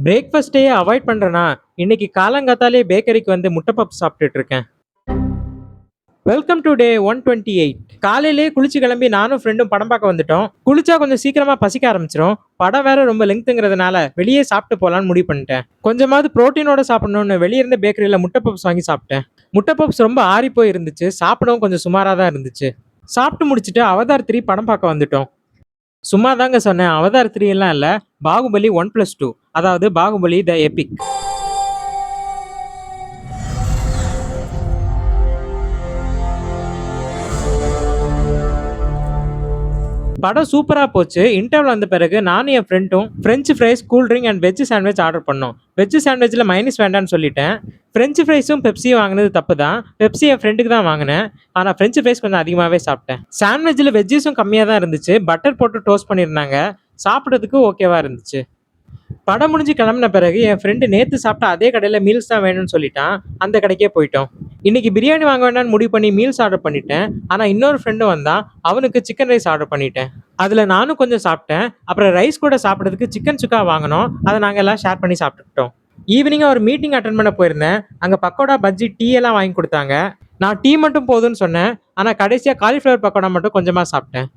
பிரேக்ஃபாஸ்ட்டையே avoid பண்றேனா, இன்னைக்கு காலங்காத்தாலே பேக்கரிக்கு வந்து முட்டை பப்ஸ் சாப்பிட்டுட்டு இருக்கேன். Welcome to day 128. காலையிலேயே குளிச்சு கிளம்பி நானும் ஃப்ரெண்டும் படம் பார்க்க வந்துட்டோம். குளிச்சா கொஞ்சம் சீக்கிரமா பசிக்க ஆரம்பிச்சிரும். படம் வேற ரொம்ப லெங்க்ங்கிறதுனால வெளியே சாப்பிட்டு போலான்னு முடிவு பண்ணிட்டேன். கொஞ்சமாவது புரோட்டீனோட சாப்பிடணும்னு வெளியே இருந்த பேக்கரியில முட்டை பப்ஸ் வாங்கி சாப்பிட்டேன். முட்டை பப்ஸ் ரொம்ப ஆறி போய் இருந்துச்சு. சாப்பிடவும் கொஞ்சம் சுமாரா தான் இருந்துச்சு. சாப்பிட்டு முடிச்சுட்டு அவதார் 3 படம் பார்க்க வந்துட்டோம். சும்மா தாங்க சொன்னேன். அவதார் 3 எல்லாம் இல்ல, பாகுபலி 1+2, அதாவது பாகுபலி த எபிக். படம் சூப்பரா போச்சு. இன்டர்வல் வந்த பிறகு நானும் என் ஃப்ரெண்டும் french fries, cool drink and veg sandwich order பண்ணோம். வெஜ் சாண்ட்விச்சில் மைனஸ் வேண்டான்னு சொல்லிட்டேன். ஃப்ரெஞ்சு ஃப்ரைஸும் பெப்சியும் வாங்கினது தப்பு தான். பெப்சி என் ஃப்ரெண்டுக்கு தான் வாங்கினேன். ஆனால் ஃப்ரெஞ்சு ஃப்ரைஸ் கொஞ்சம் அதிகமாகவே சாப்பிட்டேன். சாண்ட்விச்சில் வெஜ்ஜஸும் கம்மியாக தான் இருந்துச்சு. பட்டர் போட்டு டோஸ்ட் பண்ணியிருந்தாங்க. சாப்பிட்றதுக்கு ஓகேவா இருந்துச்சு. படம் முடிஞ்சு கிளம்பின பிறகு என் ஃப்ரெண்டு நேற்று சாப்பிட்ட அதே கடையில் மீல்ஸ் தான் வேணும்னு சொல்லிட்டான். அந்த கடைக்கே போயிட்டோம். இன்னைக்கு பிரியாணி வாங்க வேண்டாம்னு முடிவு பண்ணி மீல்ஸ் ஆர்டர் பண்ணிட்டேன். ஆனால் இன்னொரு ஃப்ரெண்டும் வந்தான். அவனுக்கு சிக்கன் ரைஸ் ஆர்டர் பண்ணிட்டேன். அதில் நானும் கொஞ்சம் சாப்பிட்டேன். அப்புறம் ரைஸ் கூட சாப்பிட்றதுக்கு சிக்கன் சுக்கா வாங்கினோம். அதை நாங்கள் எல்லாம் ஷேர் பண்ணி சாப்பிட்டுக்கிட்டோம். ஈவினிங்காக ஒரு மீட்டிங் அட்டன் பண்ண போயிருந்தேன். அங்கே பக்கோடா, பஜ்ஜி, டீ எல்லாம் வாங்கி கொடுத்தாங்க. நான் டீ மட்டும் போதும்னு சொன்னேன். ஆனால் கடைசியாக காலிஃப்ளவர் பக்கோடா மட்டும் கொஞ்சமாக சாப்பிட்டேன்.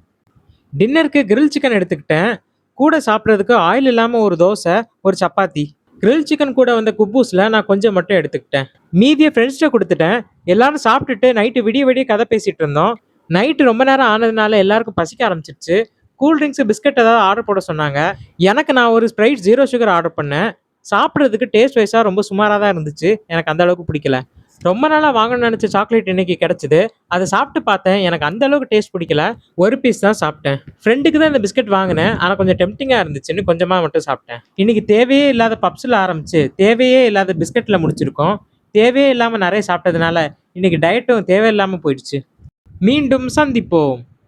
டின்னருக்கு கிரில் சிக்கன் எடுத்துக்கிட்டேன். கூட சாப்பிட்றதுக்கு ஆயில் இல்லாமல் ஒரு தோசை, ஒரு சப்பாத்தி. கிரில் சிக்கன் கூட வந்த குப்பூஸில் நான் கொஞ்சம் மட்டும் எடுத்துக்கிட்டேன். மீதியை ஃப்ரெண்ட்ஸ்கிட்ட கொடுத்துட்டேன். எல்லாரும் சாப்பிட்டுட்டு நைட்டு விடிய விடிய கதை பேசிகிட்டு இருந்தோம். நைட்டு ரொம்ப நேரம் ஆனதுனால எல்லாருக்கும் பசிக்க ஆரம்பிச்சிருச்சு. கூல் ட்ரிங்க்ஸ், பிஸ்கட் ஏதாவது ஆர்டர் போட சொன்னாங்க. எனக்கு நான் ஒரு ஸ்ப்ரைட் 0 சுகர் ஆர்டர் பண்ணேன். சாப்பிட்றதுக்கு டேஸ்ட் வைஸாக ரொம்ப சுமாராக தான் இருந்துச்சு. எனக்கு அந்த அளவுக்கு பிடிக்கல. ரொம்ப நாளாக வாங்கணும்னு நினச்ச சாக்லேட் இன்னைக்கு கிடச்சிது. அதை சாப்பிட்டு பார்த்தேன். எனக்கு அந்த அளவுக்கு டேஸ்ட் பிடிக்கல. ஒரு பீஸ் தான் சாப்பிட்டேன். ஃப்ரெண்டுக்கு தான் இந்த பிஸ்கட் வாங்கினேன். ஆனால் கொஞ்சம் டெம்டிங்காக இருந்துச்சுன்னு கொஞ்சமாக மட்டும் சாப்பிட்டேன். இன்னைக்கு தேவையே இல்லாத பப்ஸில் ஆரம்பிச்சு தேவையே இல்லாத பிஸ்கட்டில் முடிச்சிருக்கோம். தேவையே இல்லாமல் நிறைய சாப்பிட்டதுனால இன்னைக்கு டயட்டும் தேவையில்லாமல் போயிடுச்சு. மீண்டும் சந்திப்போம்.